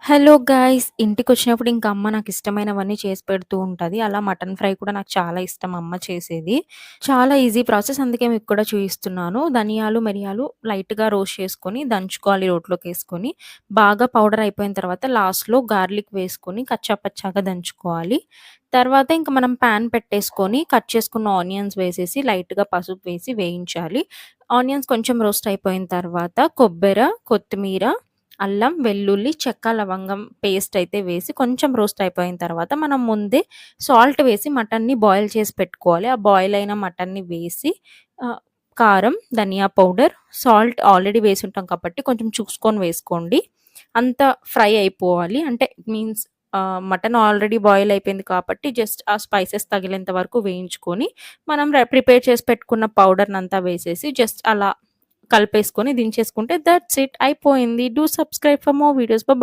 Hello guys! ఇంటికొచ్చినప్పుడు ఇంక అమ్మ నాకిష్టమైనవన్నీ చేసి పెడుతూ ఉంటది. అలా మటన్ ఫ్రై కూడా నాకు చాలా ఇష్టం అమ్మ చేసేది. చాలా ఈజీ ప్రాసెస్ అందుకే మీకు కూడా చూయిస్తున్నాను. ధనియాలు, మిరియాలు లైట్‌గా రోస్ట్ చేసుకొని దంచుకోవాలి రోట్లోకేసుకొని. బాగా పౌడర్ అయిపోయిన తర్వాత లాస్ట్‌లో గార్లిక్ వేసుకొని కచ్చా పచ్చాగా దంచుకోవాలి. తర్వాత ఇంక మనం పాన్ పెట్టేసుకొని కట్ చేసుకున్న ఆనియన్స్ వేసేసి లైట్‌గా పసుపు వేసి వేయించాలి. ఆనియన్స్ కొంచెం రోస్ట్ అయిపోయిన తర్వాత కొత్తిమీర, అల్లం, వెల్లుల్లి, చెక్క, లవంగం పేస్ట్ అయితే వేసి కొంచెం రోస్ట్ అయిపోయిన తర్వాత మనం ముందే సాల్ట్ వేసి మటన్‌ని బాయిల్ చేసి పెట్టుకోవాలి. ఆ బాయిల్ అయిన మటన్‌ని వేసి ఆహ్, కారం, ధనియా పౌడర్, సాల్ట్ ఆల్రెడీ వేసుంటాం కాబట్టి కొంచెం చూసుకొని వేసుకోండి. అంతా ఫ్రై అయిపోవాలి. అంటే మీన్స్ మటన్ ఆల్రెడీ బాయిల్ అయిపోయింది కాబట్టి జస్ట్ ఆ స్పైసెస్ తగిలేంత వరకు వేయించుకొని మనం ప్రిపేర్ చేసి పెట్టుకున్న పౌడర్‌నంతా వేసేసి జస్ట్ అలా కలిపేసుకొని దించేసుకుంటే దట్స్ ఇట్ అయిపోయింది. Do subscribe for more videos. Bye.